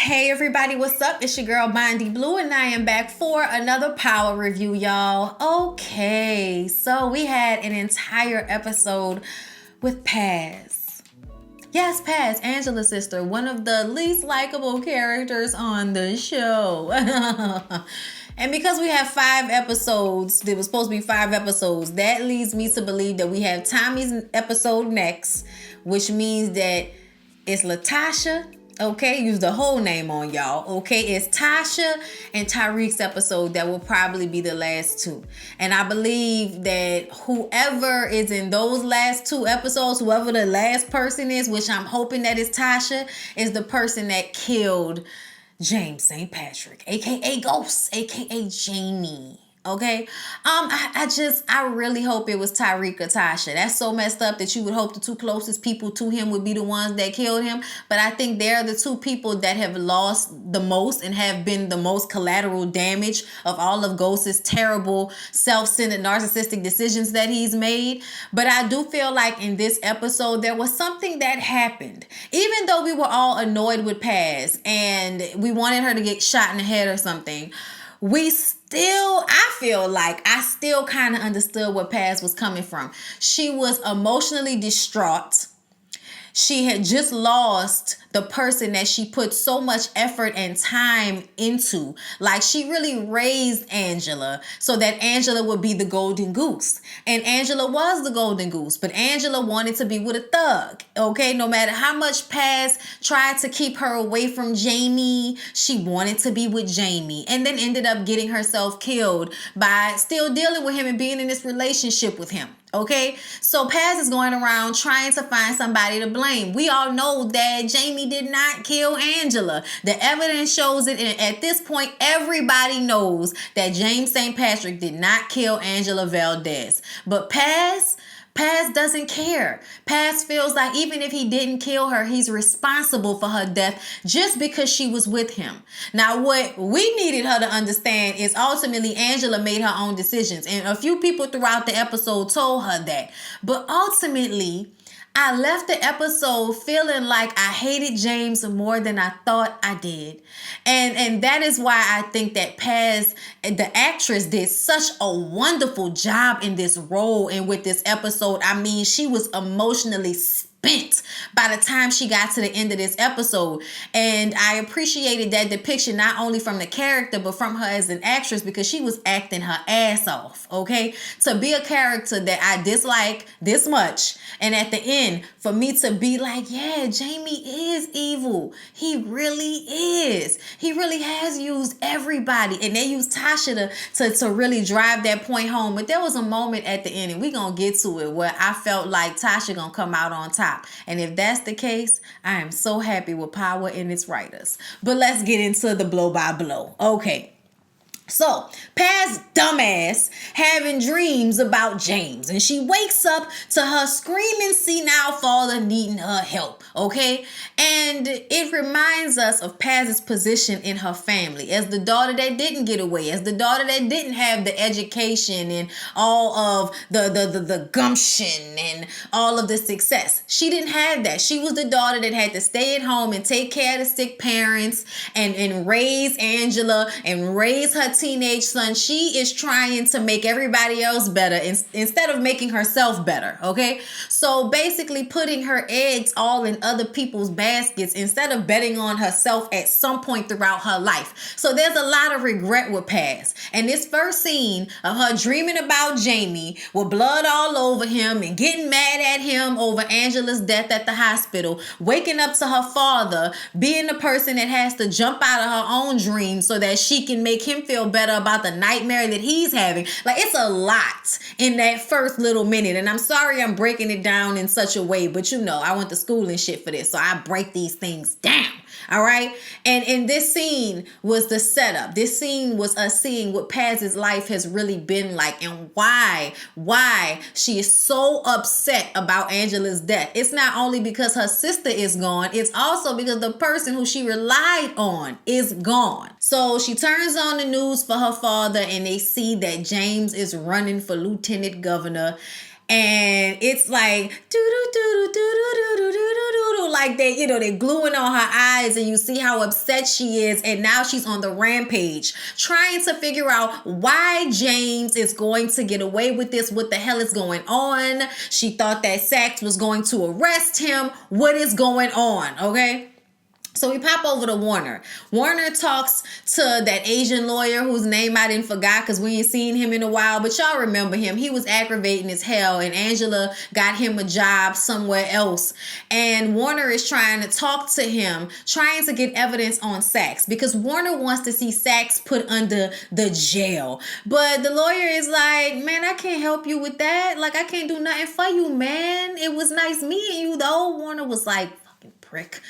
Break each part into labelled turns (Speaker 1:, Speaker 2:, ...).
Speaker 1: Hey everybody, what's up? It's your girl Bondy Blue and I am back for another power review, y'all. Okay, so we had an entire episode with Paz. Yes, Paz, Angela's sister, one of the least likable characters on the show. And because we have 5 episodes, there was supposed to be 5 episodes, that leads me to believe that we have Tommy's episode next, which means that it's Latasha. Okay, use the whole name on y'all. Okay, it's Tasha and Tyreek's episode that will probably be the last 2. And I believe that whoever is in those last 2 episodes, whoever the last person is, which I'm hoping that is Tasha, is the person that killed James St. Patrick, aka Ghost, aka Jamie. Okay, I really hope it was Tyreek or Tasha. That's so messed up that you would hope the 2 closest people to him would be the ones that killed him. But I think they're the 2 people that have lost the most and have been the most collateral damage of all of Ghost's terrible, self-centered, narcissistic decisions that he's made. But I do feel like in this episode, there was something that happened. Even though we were all annoyed with Paz and we wanted her to get shot in the head or something, I feel like I still kind of understood where Paz was coming from. She was emotionally distraught. She had just lost the person that she put so much effort and time into. Like, she really raised Angela so that Angela would be the golden goose. And Angela was the golden goose, but Angela wanted to be with a thug. Okay, no matter how much Paz tried to keep her away from Jamie, she wanted to be with Jamie, and then ended up getting herself killed by still dealing with him and being in this relationship with him. Okay, so Paz is going around trying to find somebody to blame. We all know that Jamie did not kill Angela. The evidence shows it, and at this point, everybody knows that James St. Patrick did not kill Angela Valdez. But Paz doesn't care. Paz feels like even if he didn't kill her, he's responsible for her death just because she was with him. Now, what we needed her to understand is ultimately Angela made her own decisions. And a few people throughout the episode told her that. But ultimately, I left the episode feeling like I hated James more than I thought I did. And that is why I think that Paz, the actress, did such a wonderful job in this role and with this episode. I mean, she was emotionally spent by the time she got to the end of this episode. And I appreciated that depiction, not only from the character, but from her as an actress, because she was acting her ass off, okay? To be a character that I dislike this much, and at the end, for me to be like, yeah, Jamie is evil. He really is. He really has used everybody. And they used Tasha to really drive that point home. But there was a moment at the end, and we're going to get to it, where I felt like Tasha going to come out on top. And if that's the case, I am so happy with Power and its writers. But let's get into the blow by blow. Okay. So, Paz dumbass having dreams about James, and she wakes up to her screaming senile father needing her help, okay? And it reminds us of Paz's position in her family as the daughter that didn't get away, as the daughter that didn't have the education and all of the gumption and all of the success. She didn't have that. She was the daughter that had to stay at home and take care of the sick parents and raise Angela and raise her teenage son. She is trying to make everybody else better instead of making herself better, okay? So basically putting her eggs all in other people's baskets instead of betting on herself at some point throughout her life. So there's a lot of regret with Paz. And this first scene of her dreaming about Jamie with blood all over him and getting mad at him over Angela's death at the hospital, waking up to her father being the person that has to jump out of her own dreams so that she can make him feel better about the nightmare that he's having. Like, it's a lot in that first little minute. And I'm sorry I'm breaking it down in such a way, but you know, I went to school and shit for this, so I break these things down. All right. And this scene was the setup. This scene was us seeing what Paz's life has really been like and why she is so upset about Angela's death. It's not only because her sister is gone, it's also because the person who she relied on is gone. So she turns on the news for her father and they see that James is running for lieutenant governor. And it's like, like they're gluing on her eyes, and you see how upset she is, and now she's on the rampage, trying to figure out why James is going to get away with this. What the hell is going on? She thought that Saxe was going to arrest him. What is going on, okay? So we pop over to Warner. Warner talks to that Asian lawyer whose name I didn't forgot because we ain't seen him in a while, but y'all remember him. He was aggravating as hell, and Angela got him a job somewhere else. And Warner is trying to talk to him, trying to get evidence on Saxe, because Warner wants to see Saxe put under the jail. But the lawyer is like, man, I can't help you with that. Like, I can't do nothing for you, man. It was nice meeting you, though. Warner was like, prick.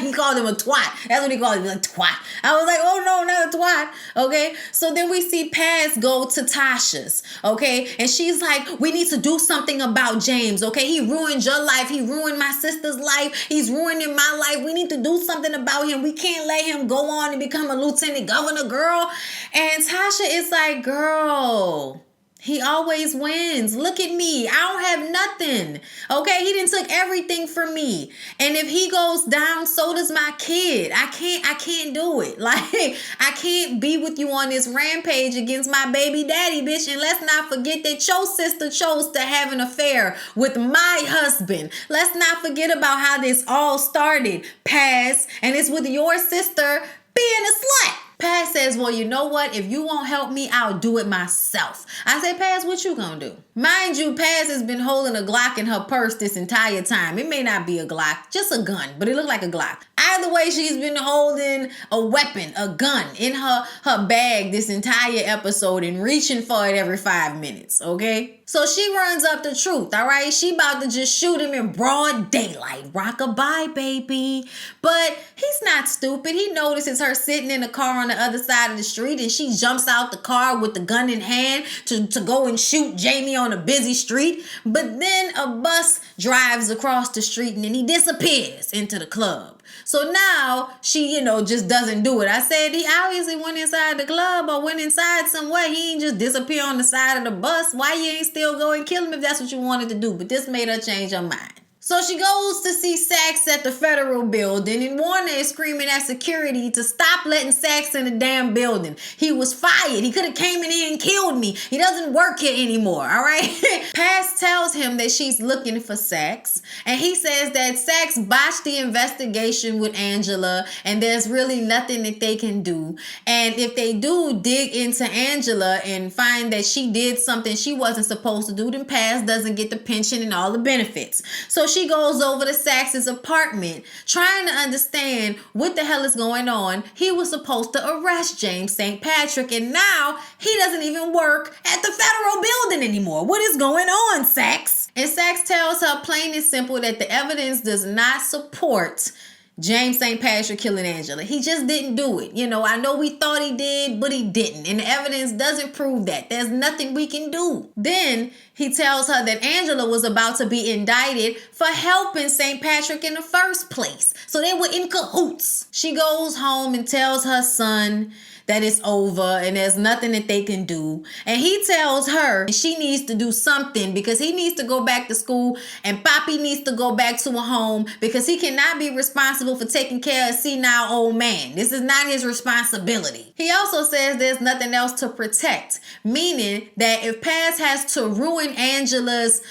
Speaker 1: He called him a twat. That's what he called him, a twat. I was like, oh no, not a twat. Okay. So then we see Paz go to Tasha's. Okay. And she's like, we need to do something about James. Okay. He ruined your life. He ruined my sister's life. He's ruining my life. We need to do something about him. We can't let him go on and become a lieutenant governor, girl. And Tasha is like, girl, he always wins. Look at me. I don't have nothing. Okay, he done took everything from me. And if he goes down, so does my kid. I can't do it. Like, I can't be with you on this rampage against my baby daddy, bitch. And let's not forget that your sister chose to have an affair with my husband. Let's not forget about how this all started, Paz. And it's with your sister being a slut. Paz says, well, you know what? If you won't help me, I'll do it myself. I say, Paz, what you gonna do? Mind you, Paz has been holding a Glock in her purse this entire time. It may not be a Glock, just a gun, but it looked like a Glock. Either way, she's been holding a weapon, a gun, in her bag this entire episode and reaching for it every 5 minutes, okay? So she runs up the truth, all right? She about to just shoot him in broad daylight. Rock-a-bye, baby. But he's not stupid. He notices her sitting in the car on the other side of the street, and she jumps out the car with the gun in hand to go and shoot Jamie on a busy street. But then a bus drives across the street, and then he disappears into the club. So now she, just doesn't do it. I said he obviously went inside the club or went inside somewhere. He ain't just disappear on the side of the bus. Why you ain't still go and kill him if that's what you wanted to do? But this made her change her mind. So she goes to see Saxe at the federal building, and Warner is screaming at security to stop letting Saxe in the damn building. He was fired. He could have came in here and killed me. He doesn't work here anymore, all right? Paz tells him that she's looking for Saxe, and he says that Saxe botched the investigation with Angela, and there's really nothing that they can do. And if they do dig into Angela and find that she did something she wasn't supposed to do, then Paz doesn't get the pension and all the benefits. So she goes over to Saxe's apartment, trying to understand what the hell is going on. He was supposed to arrest James St. Patrick, and now he doesn't even work at the federal building anymore. What is going on, Saxe? And Saxe tells her plain and simple that the evidence does not support James St. Patrick killing Angela. He just didn't do it. I know we thought he did, but he didn't. And the evidence doesn't prove that. There's nothing we can do. Then he tells her that Angela was about to be indicted for helping St. Patrick in the first place. So they were in cahoots. She goes home and tells her son that it's over and there's nothing that they can do. And he tells her she needs to do something because he needs to go back to school and Poppy needs to go back to a home because he cannot be responsible for taking care of a senile old man. This is not his responsibility. He also says there's nothing else to protect, meaning that if Paz has to ruin Angela's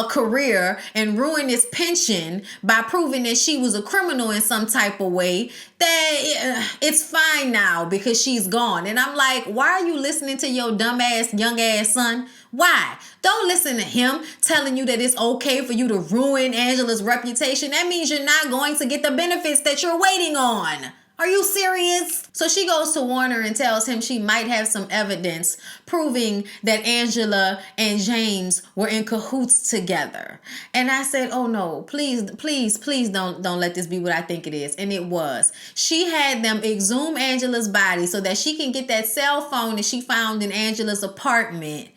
Speaker 1: career and ruin his pension by proving that she was a criminal in some type of way, that it's fine now because she's gone. And I'm like, why are you listening to your dumb ass, young ass son? Why? Don't listen to him telling you that it's okay for you to ruin Angela's reputation. That means you're not going to get the benefits that you're waiting on. Are you serious? So she goes to Warner and tells him she might have some evidence proving that Angela and James were in cahoots together. And I said, oh no, please don't let this be what I think it is. And it was. She had them exhume Angela's body so that she can get that cell phone that she found in Angela's apartment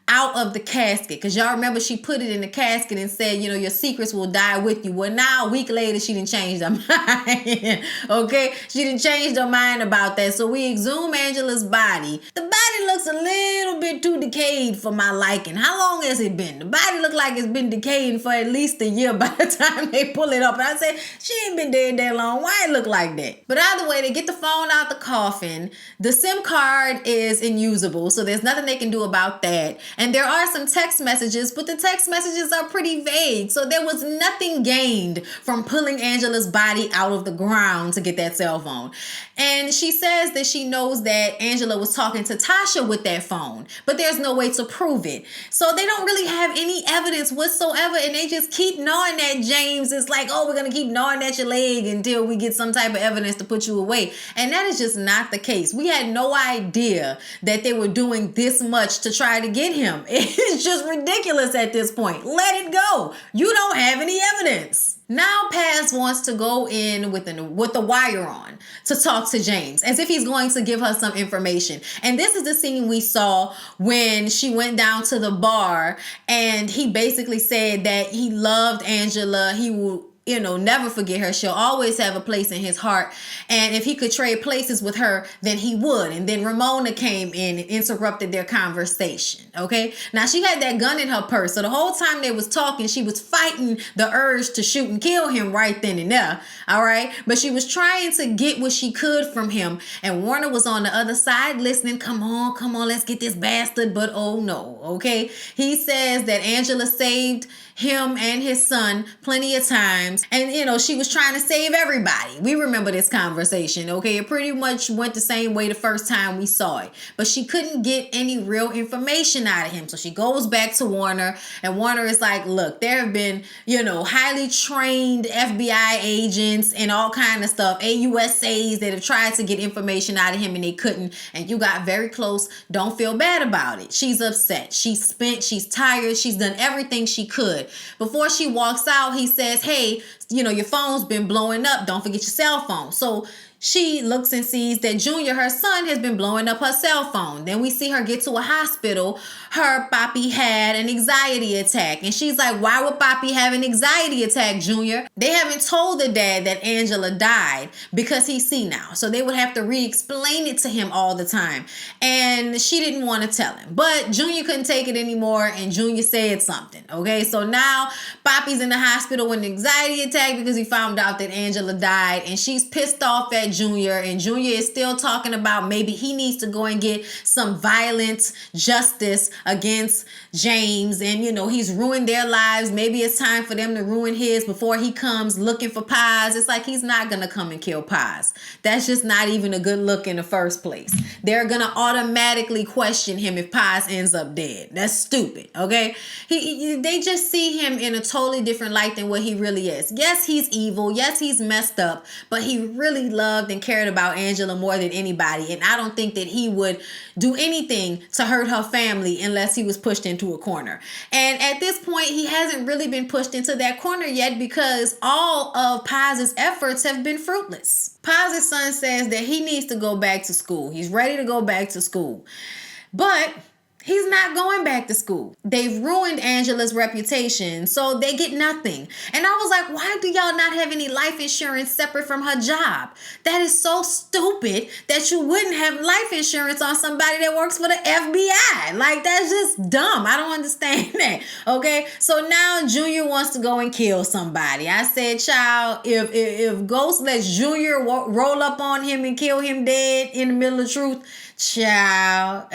Speaker 1: out of the casket. Because y'all remember she put it in the casket and said, your secrets will die with you. Well, now a week later, she didn't change her mind. Okay? She didn't change her mind about that. So we exhume Angela's body. The body body looks a little bit too decayed for my liking. How long has it been? The body look like it's been decaying for at least a year by the time they pull it up. And I say, she ain't been dead that long. Why it look like that? But either way, they get the phone out the coffin. The SIM card is unusable, so there's nothing they can do about that. And there are some text messages, but the text messages are pretty vague. So there was nothing gained from pulling Angela's body out of the ground to get that cell phone. And she says that she knows that Angela was talking to Tasha with that phone, but there's no way to prove it. So they don't really have any evidence whatsoever, and they just keep gnawing at James. It's like, oh, we're going to keep gnawing at your leg until we get some type of evidence to put you away. And that is just not the case. We had no idea that they were doing this much to try to get him. It's just ridiculous at this point. Let it go. You don't have any evidence. Now Paz wants to go in with the wire on to talk to James, as if he's going to give her some information. And this is the scene we saw when she went down to the bar, and he basically said that he loved Angela. He will, never forget her. She'll always have a place in his heart. And if he could trade places with her, then he would. And then Ramona came in and interrupted their conversation. Okay. Now she had that gun in her purse. So the whole time they was talking, she was fighting the urge to shoot and kill him right then and there. All right. But she was trying to get what she could from him. And Warner was on the other side listening. Come on, let's get this bastard. But oh no. Okay. He says that Angela saved him and his son plenty of times. And, she was trying to save everybody. We remember this conversation, okay? It pretty much went the same way the first time we saw it. But she couldn't get any real information out of him. So she goes back to Warner, and Warner is like, look, there have been, highly trained FBI agents and all kind of stuff, AUSAs that have tried to get information out of him and they couldn't. And you got very close. Don't feel bad about it. She's upset. She's spent. She's tired. She's done everything she could. Before she walks out, he says, hey, your phone's been blowing up. Don't forget your cell phone. So she looks and sees that Junior, her son, has been blowing up her cell phone. Then we see her get to a hospital. Her papi had an anxiety attack. And she's like, why would papi have an anxiety attack, Junior? They haven't told the dad that Angela died because he's senile. So they would have to re-explain it to him all the time. And she didn't want to tell him. But Junior couldn't take it anymore, and Junior said something. Okay, so now papi's in the hospital with an anxiety attack because he found out that Angela died. And she's pissed off at Junior, and Junior is still talking about maybe he needs to go and get some violent justice against James, and he's ruined their lives. Maybe it's time for them to ruin his before he comes looking for Paz. It's like he's not gonna come and kill Paz. That's just not even a good look in the first place. They're gonna automatically question him if Paz ends up dead. That's stupid. Okay, they just see him in a totally different light than what he really is. Yes, he's evil. Yes, he's messed up, but he really loved and cared about Angela more than anybody. And I don't think that he would do anything to hurt her family unless he was pushed into a corner. And at this point, he hasn't really been pushed into that corner yet because all of Paz's efforts have been fruitless. Paz's son says that he needs to go back to school. He's ready to go back to school. But he's not going back to school. They've ruined Angela's reputation, so they get nothing. And I was like, why do y'all not have any life insurance separate from her job? That is so stupid that you wouldn't have life insurance on somebody that works for the FBI. Like, that's just dumb. I don't understand that. Okay, so now Junior wants to go and kill somebody. I said, child, if Ghost lets Junior roll up on him and kill him dead in the middle of truth, child,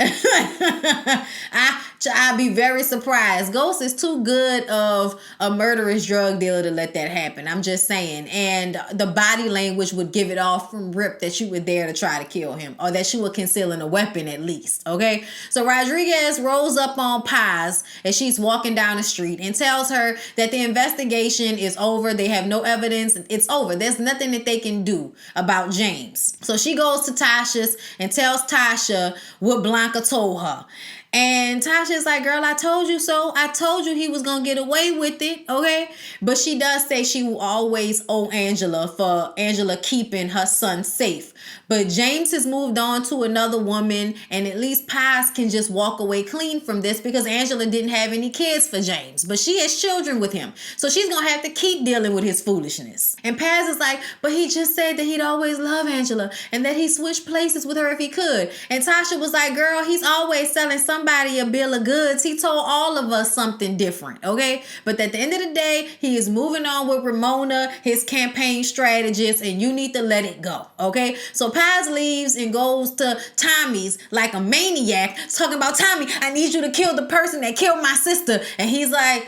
Speaker 1: I'd be very surprised. Ghost is too good of a murderous drug dealer to let that happen. I'm just saying. And the body language would give it off from rip that you were there to try to kill him, or that you were concealing a weapon at least. Okay. So Rodriguez rolls up on Paz as she's walking down the street and tells her that the investigation is over. They have no evidence. It's over. There's nothing that they can do about James. So she goes to Tasha's and tells Tasha what Blanca told her. And Tasha Tasha is like, girl, I told you so. I told you he was going to get away with it, okay? But she does say she will always owe Angela for Angela keeping her son safe. But James has moved on to another woman, and at least Paz can just walk away clean from this because Angela didn't have any kids for James. But she has children with him, so she's going to have to keep dealing with his foolishness. And Paz is like, but he just said that he'd always love Angela and that he switched places with her if he could. And Tasha was like, girl, he's always selling somebody a bill of goods. He told all of us something different, okay? But at the end of the day, he is moving on with Ramona, his campaign strategist, and you need to let it go, okay? So Paz leaves and goes to Tommy's like a maniac, talking about, Tommy, I need you to kill the person that killed my sister. And he's like,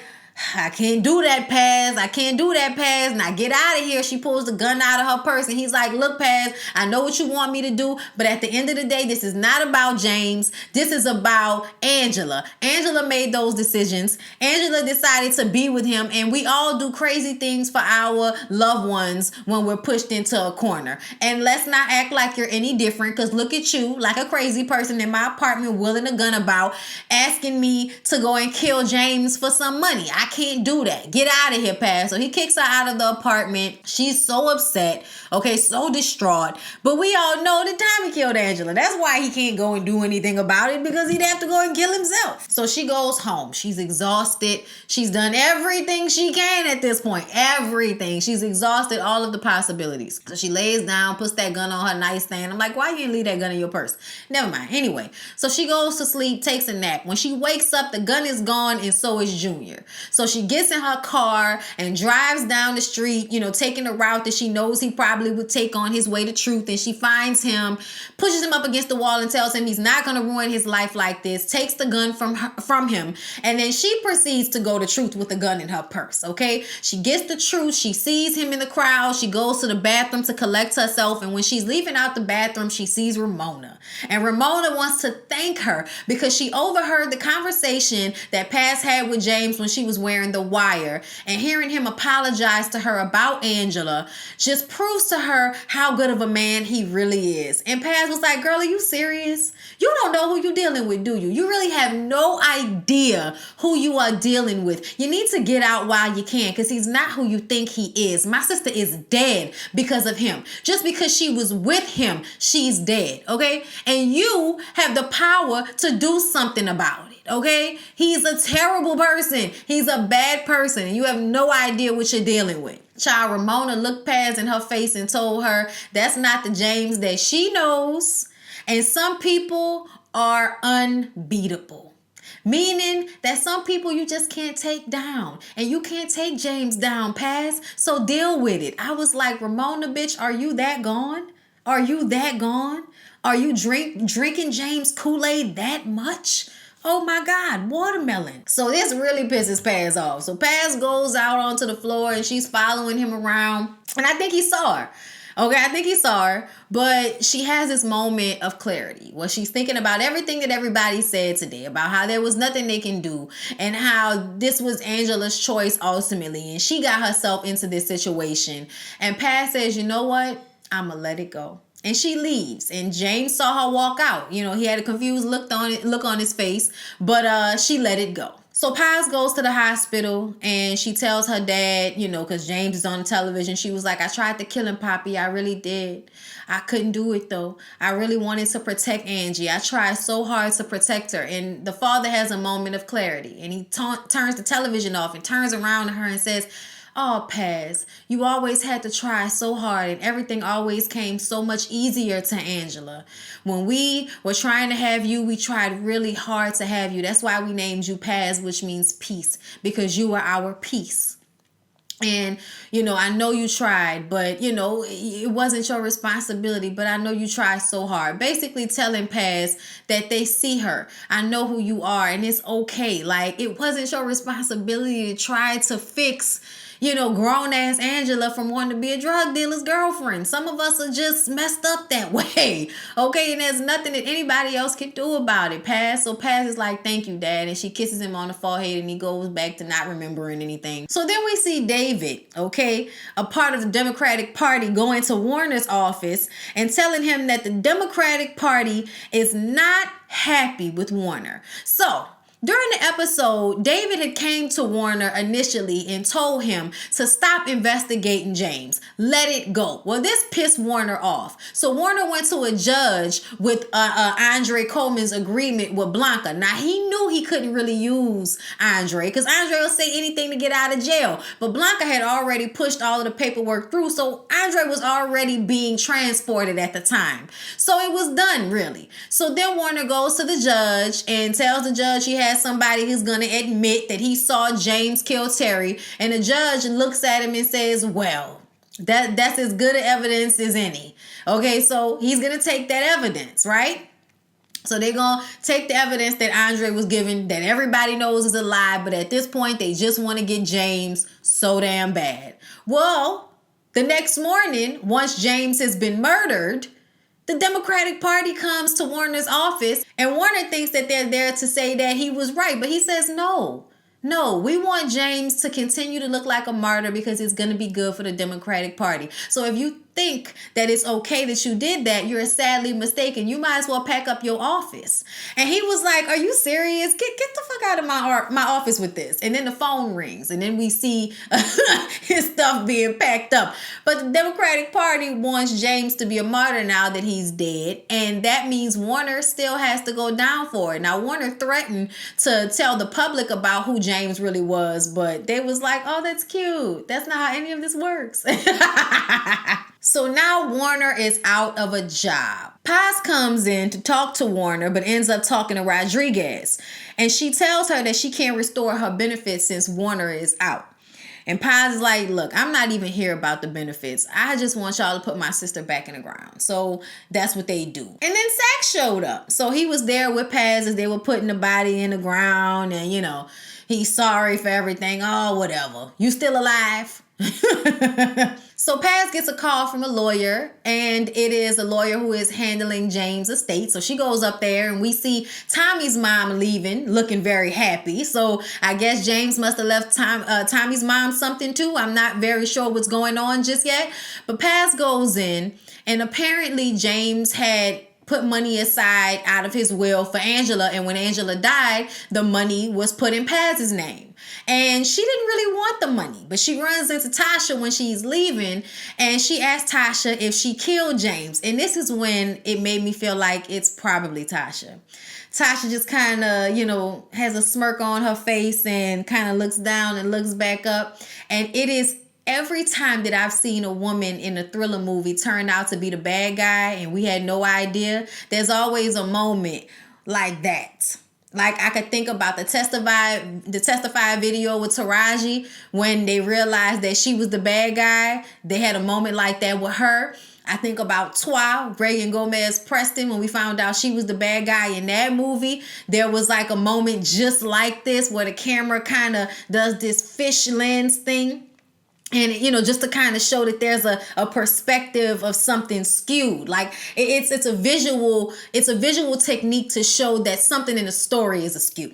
Speaker 1: I can't do that, Paz. I can't do that, Paz. Now get out of here. She pulls the gun out of her purse and he's like, look, Paz, I know what you want me to do, but at the end of the day, this is not about James. This is about Angela. Angela made those decisions. Angela decided to be with him, and we all do crazy things for our loved ones when we're pushed into a corner. And let's not act like you're any different, because look at you, like a crazy person in my apartment wielding a gun about, asking me to go and kill James for some money. I can't do that. Get out of here, Paz. So he kicks her out of the apartment. She's so upset, okay, so distraught. But we all know that Tommy killed Angela. That's why he can't go and do anything about it, because he'd have to go and kill himself. So she goes home. She's exhausted. She's done everything she can at this point. Everything. She's exhausted all of the possibilities. So she lays down, puts that gun on her nightstand. I'm like, why you didn't leave that gun in your purse? Never mind. Anyway, so she goes to sleep, takes a nap. When she wakes up, the gun is gone, and so is Junior. So she gets in her car and drives down the street, you know, taking a route that she knows he probably would take on his way to truth. And she finds him, pushes him up against the wall and tells him he's not going to ruin his life like this, takes the gun from him. And then she proceeds to go to truth with the gun in her purse, okay? She gets the truth. She sees him in the crowd. She goes to the bathroom to collect herself. And when she's leaving out the bathroom, she sees Ramona. And Ramona wants to thank her because she overheard the conversation that Paz had with James when she was wearing the wire, and hearing him apologize to her about Angela just proves to her how good of a man he really is. And Paz was like, girl, are you serious? You don't know who you're dealing with, do you? You really have no idea who you are dealing with. You need to get out while you can, because he's not who you think he is. My sister is dead because of him. Just because she was with him, she's dead, okay? And you have the power to do something about it. Okay? He's a terrible person. He's a bad person. And you have no idea what you're dealing with. Child, Ramona looked Paz in her face and told her that's not the James that she knows. And some people are unbeatable. Meaning that some people you just can't take down. And you can't take James down, Paz. So deal with it. I was like, Ramona, bitch, are you that gone? Are you that gone? Are you drinking James Kool-Aid that much? Oh my God, watermelon. So this really pisses Paz off. So Paz goes out onto the floor and she's following him around. And I think he saw her. Okay, I think he saw her. But she has this moment of clarity where she's thinking about everything that everybody said today, about how there was nothing they can do and how this was Angela's choice ultimately. And she got herself into this situation. And Paz says, you know what? I'm going to let it go. And she leaves, and James saw her walk out. You know, he had a confused look on his face, but she let it go. So Paz goes to the hospital, and she tells her dad, you know, because James is on the television. She was like, I tried to kill him, Poppy. I really did. I couldn't do it, though. I really wanted to protect Angie. I tried so hard to protect her. And the father has a moment of clarity, and he turns the television off and turns around to her and says, oh, Paz, you always had to try so hard, and everything always came so much easier to Angela. When we were trying to have you, we tried really hard to have you. That's why we named you Paz, which means peace, because you were our peace. And, you know, I know you tried, but, you know, it wasn't your responsibility, but I know you tried so hard. Basically telling Paz that they see her. I know who you are, and it's okay. Like, it wasn't your responsibility to try to fix, you know, grown-ass Angela from wanting to be a drug dealer's girlfriend. Some of us are just messed up that way, okay? And there's nothing that anybody else can do about it, Paz. So Paz is like, thank you, Dad. And she kisses him on the forehead, and he goes back to not remembering anything. So then we see David, okay, a part of the Democratic Party, going to Warner's office and telling him that the Democratic Party is not happy with Warner. So During the episode, David had came to Warner initially and told him to stop investigating James. Let it go. Well, this pissed Warner off. So Warner went to a judge with Andre Coleman's agreement with Blanca. Now, he knew he couldn't really use Andre because Andre will say anything to get out of jail. But Blanca had already pushed all of the paperwork through, so Andre was already being transported at the time. So it was done, really. So then Warner goes to the judge and tells the judge he has somebody who's going to admit that he saw James kill Terry, and the judge looks at him and says, well, that's as good evidence as any. Okay, so he's going to take that evidence, right? So they're going to take the evidence that Andre was given that everybody knows is a lie, but at this point, they just want to get James so damn bad. Well, the next morning, once James has been murdered, the Democratic Party comes to Warner's office, and Warner thinks that they're there to say that he was right. But he says, no, we want James to continue to look like a martyr because it's going to be good for the Democratic Party. So if you think that it's okay that you did that, you're sadly mistaken. You might as well pack up your office. And he was like, are you serious? Get the fuck out of my office with this. And then the phone rings, and then we see his stuff being packed up. But the Democratic Party wants James to be a martyr now that he's dead, and that means Warner still has to go down for it. Now, Warner threatened to tell the public about who James really was, but they was like, oh, that's cute. That's not how any of this works. So now Warner is out of a job. Paz comes in to talk to Warner, but ends up talking to Rodriguez. And she tells her that she can't restore her benefits since Warner is out. And Paz is like, look, I'm not even here about the benefits. I just want y'all to put my sister back in the ground. So that's what they do. And then Zach showed up. So he was there with Paz as they were putting the body in the ground. And, you know, he's sorry for everything. Oh, whatever. You still alive? So Paz gets a call from a lawyer, and it is a lawyer who is handling James' estate. So she goes up there, and we see Tommy's mom leaving, looking very happy. So I guess James must have left Tommy's mom something too. I'm not very sure what's going on just yet. But Paz goes in, and apparently James had put money aside out of his will for Angela, and when Angela died, the money was put in Paz's name. And she didn't really want the money, but she runs into Tasha when she's leaving, and she asks Tasha if she killed James. And this is when it made me feel like it's probably Tasha. Tasha just kind of, you know, has a smirk on her face and kind of looks down and looks back up. And it is every time that I've seen a woman in a thriller movie turn out to be the bad guy and we had no idea, there's always a moment like that. Like I could think about the testify video with Taraji when they realized that she was the bad guy. They had a moment like that with her. I think about Twa, Reagan Gomez Preston, when we found out she was the bad guy in that movie. There was like a moment just like this where the camera kind of does this fish lens thing. And, you know, just to kind of show that there's a perspective of something skewed. Like it's a visual technique to show that something in the story is askew.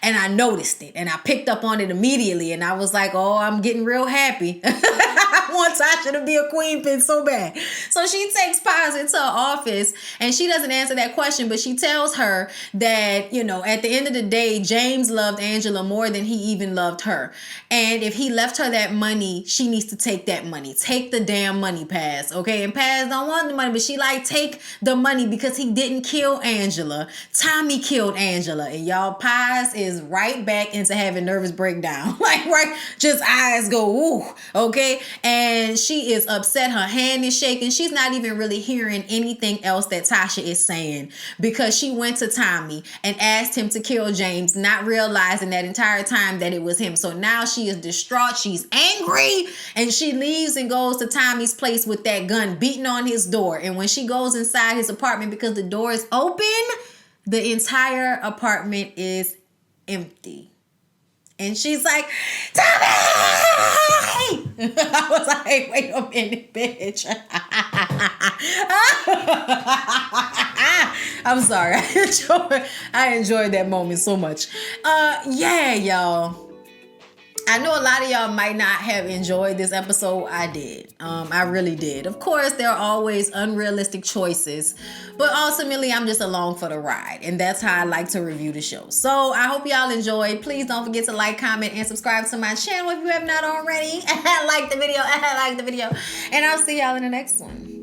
Speaker 1: And I noticed it and I picked up on it immediately. And I was like, oh, I'm getting real happy. I want Tasha to be a queen pin so bad. So she takes Paz into her office and she doesn't answer that question, but she tells her that, you know, at the end of the day, James loved Angela more than he even loved her. And if he left her that money, she needs to take that money. Take the damn money, Paz. Okay. And Paz don't want the money, but she like, take the money because he didn't kill Angela. Tommy killed Angela. And y'all, Paz is right back into having nervous breakdown. Like, right, just eyes go, ooh, okay? And she is upset. Her hand is shaking. She's not even really hearing anything else that Tasha is saying because she went to Tommy and asked him to kill James, not realizing that entire time that it was him. So now she is distraught. She's angry and she leaves and goes to Tommy's place with that gun beating on his door. And when she goes inside his apartment because the door is open, the entire apartment is empty. And she's like, Tommy! I was like, wait a minute, bitch. I'm sorry. I enjoyed that moment so much. Yeah, y'all. I know a lot of y'all might not have enjoyed this episode. I did. I really did. Of course, there are always unrealistic choices, but ultimately, I'm just along for the ride, and that's how I like to review the show. So I hope y'all enjoyed. Please don't forget to like, comment, and subscribe to my channel if you have not already. Like the video, and I'll see y'all in the next one.